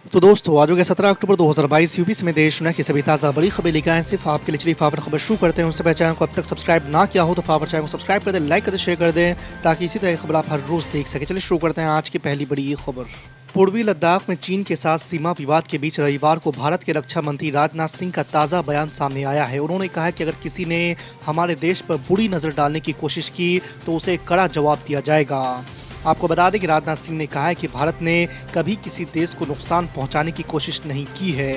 तो दोस्तों आज हो गया 17 अक्टूबर 2022 यूपी समेत देश दुनिया की सभी ताज़ा बड़ी खबर लेकर आए सिर्फ आपके लिए। चलिए फावर खबर शुरू करते हैं। उससे पहले चैनल को अब तक सब्सक्राइब ना किया हो तो फावर चैनल को सब्सक्राइब कर दें, लाइक कर दें, शेयर कर दें ताकि इसी तरह की खबर आप हर रोज देख सकें। चलिए शुरू करते हैं आज की पहली बड़ी खबर। पूर्वी लद्दाख में चीन के साथ सीमा विवाद के बीच रविवार को भारत के रक्षा मंत्री राजनाथ सिंह का ताज़ा बयान सामने आया है। उन्होंने कहा कि अगर किसी ने हमारे देश पर बुरी नज़र डालने की कोशिश की तो उसे कड़ा जवाब दिया जाएगा। आपको बता दें कि राजनाथ सिंह ने कहा है कि भारत ने कभी किसी देश को नुकसान पहुंचाने की कोशिश नहीं की है।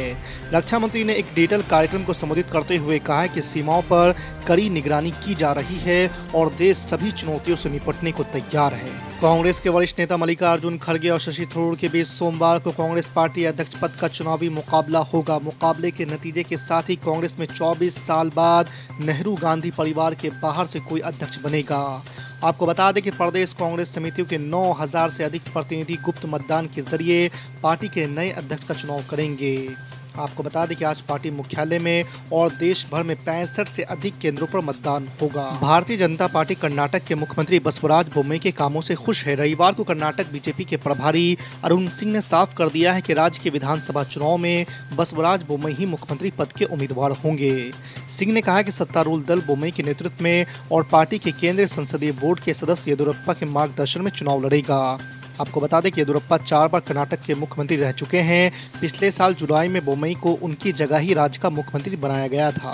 रक्षा मंत्री ने एक डिजिटल कार्यक्रम को संबोधित करते हुए कहा है कि सीमाओं पर कड़ी निगरानी की जा रही है और देश सभी चुनौतियों से निपटने को तैयार है। कांग्रेस के वरिष्ठ नेता मल्लिकार्जुन खड़गे और शशि थरूर के बीच सोमवार को कांग्रेस पार्टी अध्यक्ष पद का चुनावी मुकाबला होगा। मुकाबले के नतीजे के साथ ही कांग्रेस में 24 साल बाद नेहरू गांधी परिवार के बाहर से कोई अध्यक्ष बनेगा। आपको बता दें कि प्रदेश कांग्रेस समितियों के 9,000 से अधिक प्रतिनिधि गुप्त मतदान के जरिए पार्टी के नए अध्यक्ष का चुनाव करेंगे। आपको बता दें कि आज पार्टी मुख्यालय में और देश भर में 65 से अधिक केंद्रों पर मतदान होगा। भारतीय जनता पार्टी कर्नाटक के मुख्यमंत्री बसवराज बोम्मई के कामों से खुश है। रविवार को कर्नाटक बीजेपी के प्रभारी अरुण सिंह ने साफ कर दिया है कि राज्य के विधानसभा चुनाव में बसवराज बोम्मई ही मुख्यमंत्री पद के उम्मीदवार होंगे। सिंह ने कहा कि सत्तारूढ़ दल बोम्मई के नेतृत्व में और पार्टी के केंद्रीय संसदीय बोर्ड के सदस्य येदियुरप्पा के मार्गदर्शन में चुनाव लड़ेगा। आपको बता दें कि येदियुरप्पा 4 बार कर्नाटक के मुख्यमंत्री रह चुके हैं। पिछले साल जुलाई में बोम्मई को उनकी जगह ही राज्य का मुख्यमंत्री बनाया गया था।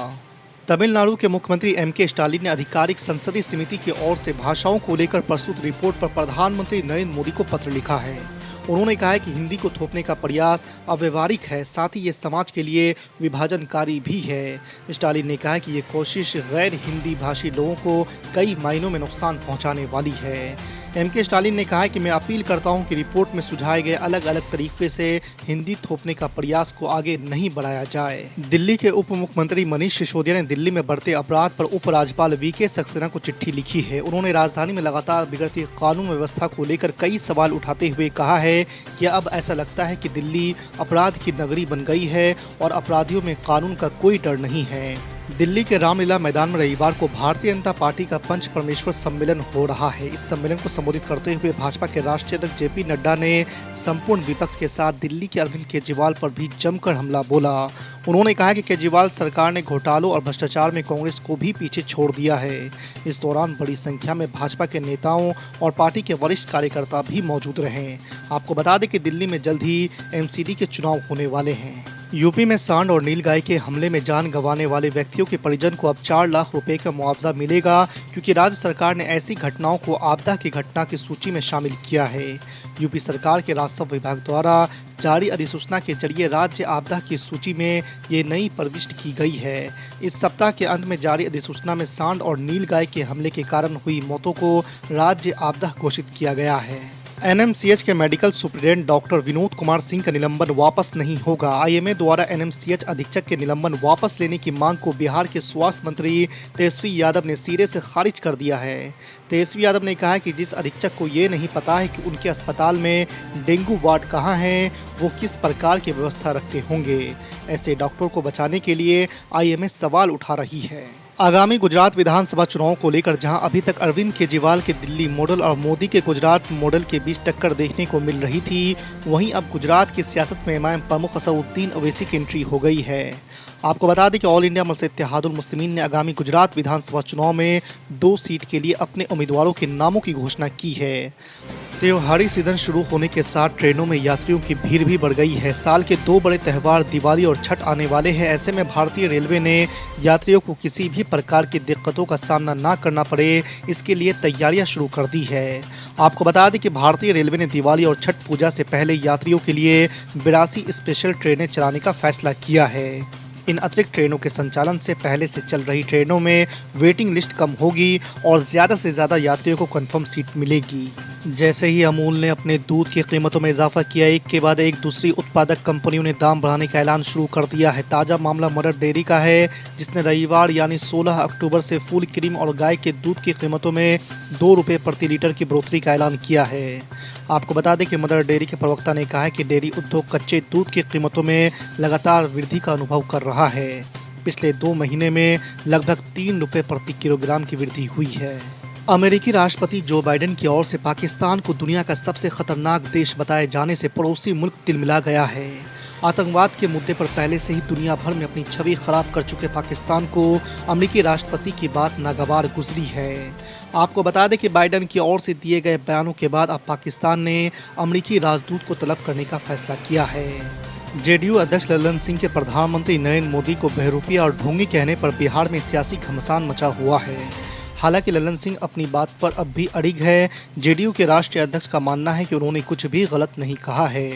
तमिलनाडु के मुख्यमंत्री एम.के. स्टालिन ने आधिकारिक संसदीय समिति की ओर से भाषाओं को लेकर प्रस्तुत रिपोर्ट पर प्रधानमंत्री नरेंद्र मोदी को पत्र लिखा है। उन्होंने कहा है कि हिंदी को थोपने का प्रयास अव्यवहारिक है, साथ ही ये समाज के लिए विभाजनकारी भी है। स्टालिन ने कहा कि ये कोशिश गैर हिंदी भाषी लोगों को कई मायनों में नुकसान पहुंचाने वाली है। एम.के. स्टालिन ने कहा है कि मैं अपील करता हूं कि रिपोर्ट में सुझाए गए अलग अलग तरीके से हिंदी थोपने का प्रयास को आगे नहीं बढ़ाया जाए। दिल्ली के उप मुख्यमंत्री मनीष सिसोदिया ने दिल्ली में बढ़ते अपराध पर उपराज्यपाल वी.के. सक्सेना को चिट्ठी लिखी है। उन्होंने राजधानी में लगातार बिगड़ती कानून व्यवस्था को लेकर कई सवाल उठाते हुए कहा है कि अब ऐसा लगता है कि दिल्ली अपराध की नगरी बन गई है और अपराधियों में कानून का कोई डर नहीं है। दिल्ली के रामलीला मैदान में रविवार को भारतीय जनता पार्टी का पंच परमेश्वर सम्मेलन हो रहा है। इस सम्मेलन को संबोधित करते हुए भाजपा के राष्ट्रीय अध्यक्ष जे.पी. नड्डा ने संपूर्ण विपक्ष के साथ दिल्ली के अरविंद केजरीवाल पर भी जमकर हमला बोला। उन्होंने कहा कि केजरीवाल सरकार ने घोटालों और भ्रष्टाचार में कांग्रेस को भी पीछे छोड़ दिया है। इस दौरान बड़ी संख्या में भाजपा के नेताओं और पार्टी के वरिष्ठ कार्यकर्ता भी मौजूद रहे। आपको बता दें कि दिल्ली में जल्द ही एमसीडी के चुनाव होने वाले हैं। यूपी में सांड और नीलगाय के हमले में जान गंवाने वाले व्यक्तियों के परिजन को अब 4 लाख रुपए का मुआवजा मिलेगा, क्योंकि राज्य सरकार ने ऐसी घटनाओं को आपदा की घटना की सूची में शामिल किया है। यूपी सरकार के राजस्व विभाग द्वारा जारी अधिसूचना के जरिए राज्य आपदा की सूची में ये नई प्रविष्ट की गई है। इस सप्ताह के अंत में जारी अधिसूचना में सांड और नीलगाय के हमले के कारण हुई मौतों को राज्य आपदा घोषित किया गया है। एनएमसीएच के medical superintendent doctor Vinod Kumar Singh का निलंबन वापस नहीं होगा। आईएमए द्वारा एनएमसीएच अधीक्षक के निलंबन वापस लेने की मांग को बिहार के स्वास्थ्य मंत्री तेजस्वी यादव ने सिरे से खारिज कर दिया है। तेजस्वी यादव ने कहा है कि जिस अधीक्षक को ये नहीं पता है कि उनके अस्पताल में डेंगू वार्ड कहाँ है, वो किस प्रकार की व्यवस्था रखते होंगे। ऐसे डॉक्टरों को बचाने के लिए आईएमए सवाल उठा रही है। आगामी गुजरात विधानसभा चुनाव को लेकर जहां अभी तक अरविंद केजरीवाल के दिल्ली मॉडल और मोदी के गुजरात मॉडल के बीच टक्कर देखने को मिल रही थी, वहीं अब गुजरात की सियासत में इमाम प्रमुख असदुद्दीन ओवैसी की एंट्री हो गई है। आपको बता दें कि ऑल इंडिया मजलिस इत्तेहादुल मुस्लिमीन ने आगामी गुजरात विधानसभा चुनाव में 2 सीट के लिए अपने उम्मीदवारों के नामों की घोषणा की है। त्योहारी सीजन शुरू होने के साथ ट्रेनों में यात्रियों की भीड़ भी बढ़ गई है। साल के 2 बड़े त्यौहार दिवाली और छठ आने वाले हैं। ऐसे में भारतीय रेलवे ने यात्रियों को किसी भी प्रकार की दिक्कतों का सामना न करना पड़े, इसके लिए तैयारियां शुरू कर दी है। आपको बता दें कि भारतीय रेलवे ने दिवाली और छठ पूजा से पहले यात्रियों के लिए 82 स्पेशल ट्रेनें चलाने का फैसला किया है। इन अतिरिक्त ट्रेनों के संचालन से पहले से चल रही ट्रेनों में वेटिंग लिस्ट कम होगी और ज़्यादा से ज़्यादा यात्रियों को कंफर्म सीट मिलेगी। जैसे ही अमूल ने अपने दूध की कीमतों में इजाफा किया, एक के बाद एक दूसरी उत्पादक कंपनियों ने दाम बढ़ाने का ऐलान शुरू कर दिया है। ताज़ा मामला मदर डेयरी का है, जिसने रविवार यानी 16 अक्टूबर से फुल क्रीम और गाय के दूध की कीमतों में 2 रुपये प्रति लीटर की बढ़ोतरी का ऐलान किया है। आपको बता दें कि मदर डेयरी के प्रवक्ता ने कहा है कि डेयरी उद्योग कच्चे दूध की कीमतों में लगातार वृद्धि का अनुभव कर रहा है। पिछले 2 महीने में लगभग 3 रुपये प्रति किलोग्राम की वृद्धि हुई है। अमेरिकी राष्ट्रपति जो बाइडेन की ओर से पाकिस्तान को दुनिया का सबसे खतरनाक देश बताए जाने से पड़ोसी मुल्क तिलमिला गया है। आतंकवाद के मुद्दे पर पहले से ही दुनिया भर में अपनी छवि खराब कर चुके पाकिस्तान को अमेरिकी राष्ट्रपति की बात नागवार गुजरी है। आपको बता दें कि बाइडेन की ओर से दिए गए बयानों के बाद अब पाकिस्तान ने अमेरिकी राजदूत को तलब करने का फैसला किया है। जेडीयू अध्यक्ष लल्लन सिंह के प्रधानमंत्री नरेंद्र मोदी को बहरूपिया और ढोंगी कहने पर बिहार में सियासी घमासान मचा हुआ है। हालांकि लल्लन सिंह अपनी बात पर अब भी अड़िग है। जेडीयू के राष्ट्रीय अध्यक्ष का मानना है कि उन्होंने कुछ भी गलत नहीं कहा है।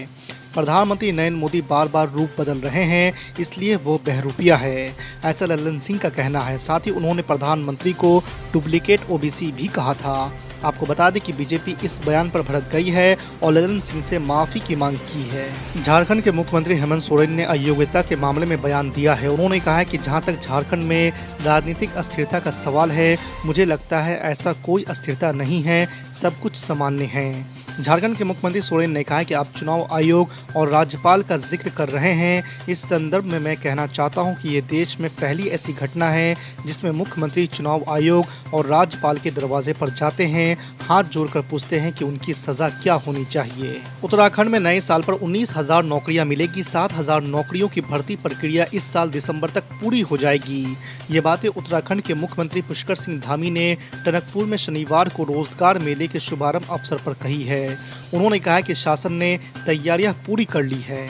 प्रधानमंत्री नरेंद्र मोदी बार बार रूप बदल रहे हैं, इसलिए वो बहरूपिया है, ऐसा लल्लन सिंह का कहना है। साथ ही उन्होंने प्रधानमंत्री को डुप्लीकेट ओबीसी भी कहा था। आपको बता दें कि बीजेपी इस बयान पर भड़क गई है और लल्लन सिंह से माफी की मांग की है। झारखंड के मुख्यमंत्री हेमंत सोरेन ने अयोग्यता के मामले में बयान दिया है। उन्होंने कहा है कि जहां तक झारखंड में राजनीतिक अस्थिरता का सवाल है, मुझे लगता है ऐसा कोई अस्थिरता नहीं है, सब कुछ सामान्य है। झारखंड के मुख्यमंत्री सोरेन ने कहा है कि आप चुनाव आयोग और राज्यपाल का जिक्र कर रहे हैं। इस संदर्भ में मैं कहना चाहता हूं कि ये देश में पहली ऐसी घटना है जिसमें मुख्यमंत्री चुनाव आयोग और राज्यपाल के दरवाजे पर जाते हैं, हाथ जोड़कर पूछते हैं कि उनकी सजा क्या होनी चाहिए। उत्तराखंड में नए साल पर 19,000 नौकरियां मिलेगी। 7,000 नौकरियों की भर्ती प्रक्रिया इस साल दिसंबर तक पूरी हो जाएगी। ये बातें उत्तराखंड के मुख्यमंत्री पुष्कर सिंह धामी ने टनकपुर में शनिवार को रोजगार मेले के शुभारंभ अवसर पर कही है। उन्होंने कहा कि शासन ने तैयारियां पूरी कर ली है।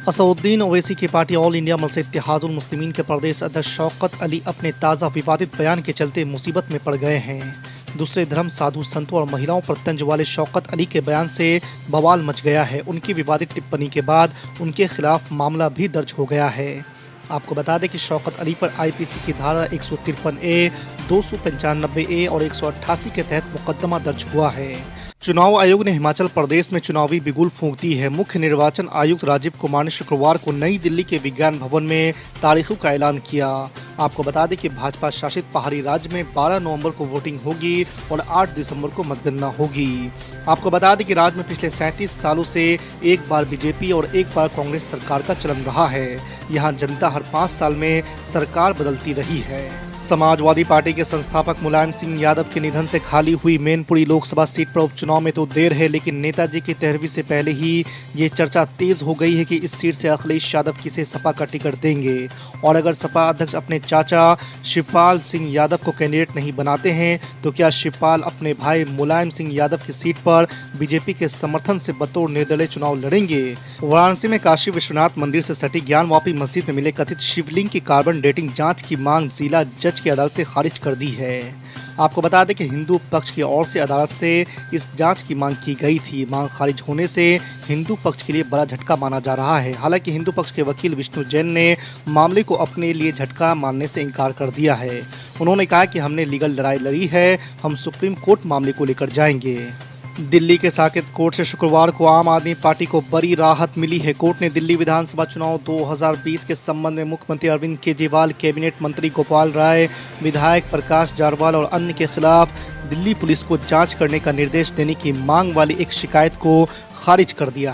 असदुद्दीन ओवैसी की पार्टी ऑल इंडिया मजलिस इत्तेहादुल मुस्लिमीन के प्रदेश अध्यक्ष शौकत अली अपने ताज़ा विवादित बयान के चलते मुसीबत में पड़ गए हैं। दूसरे धर्म, साधु संतों और महिलाओं पर तंज वाले शौकत अली के बयान से बवाल मच गया है। उनकी विवादित टिप्पणी के बाद उनके खिलाफ मामला भी दर्ज हो गया है। आपको बता दें कि शौकत अली पर आईपीसी की धारा 153A, 295A और 188 के तहत मुकदमा दर्ज हुआ है। चुनाव आयोग ने हिमाचल प्रदेश में चुनावी बिगुल फूंक दी है। मुख्य निर्वाचन आयुक्त राजीव कुमार ने शुक्रवार को नई दिल्ली के विज्ञान भवन में तारीखों का ऐलान किया। आपको बता दें कि भाजपा शासित पहाड़ी राज्य में 12 नवंबर को वोटिंग होगी और 8 दिसंबर को मतगणना होगी। आपको बता दें कि राज्य में पिछले 37 सालों से एक बार बीजेपी और एक बार कांग्रेस सरकार का चलन रहा है। यहाँ जनता हर 5 साल में सरकार बदलती रही है। समाजवादी पार्टी के संस्थापक मुलायम सिंह यादव के निधन से खाली हुई मैनपुरी लोकसभा सीट पर उपचुनाव में तो देर है, लेकिन नेताजी की 13वीं से पहले ही ये चर्चा तेज हो गई है कि इस सीट से अखिलेश यादव किसे सपा का टिकट देंगे। और अगर सपा अध्यक्ष अपने चाचा शिवपाल सिंह यादव को कैंडिडेट नहीं बनाते हैं तो क्या शिवपाल अपने भाई मुलायम सिंह यादव की सीट पर बीजेपी के समर्थन से बतौर निर्दलीय चुनाव लड़ेंगे। वाराणसी में काशी विश्वनाथ मंदिर से सटी ज्ञानवापी मस्जिद में मिले कथित शिवलिंग की कार्बन डेटिंग जांच की मांग जिला जज की अदालत ने खारिज कर दी है। आपको बता दें कि हिंदू पक्ष की ओर से अदालत से इस जांच की मांग की गई थी। मांग खारिज होने से हिंदू पक्ष के लिए बड़ा झटका माना जा रहा है। हालांकि हिंदू पक्ष के वकील विष्णु जैन ने मामले को अपने लिए झटका मानने से इनकार कर दिया है। उन्होंने कहा कि हमने लीगल लड़ाई लड़ी है, हम सुप्रीम कोर्ट मामले को लेकर जाएंगे। दिल्ली के साकेत कोर्ट से शुक्रवार को आम आदमी पार्टी को बड़ी राहत मिली है। कोर्ट ने दिल्ली विधानसभा चुनाव 2020 के संबंध में मुख्यमंत्री अरविंद केजरीवाल, कैबिनेट मंत्री गोपाल राय, विधायक प्रकाश जारवाल और अन्य के खिलाफ दिल्ली पुलिस को जांच करने का निर्देश देने की मांग वाली एक शिकायत को खारिज कर दिया है।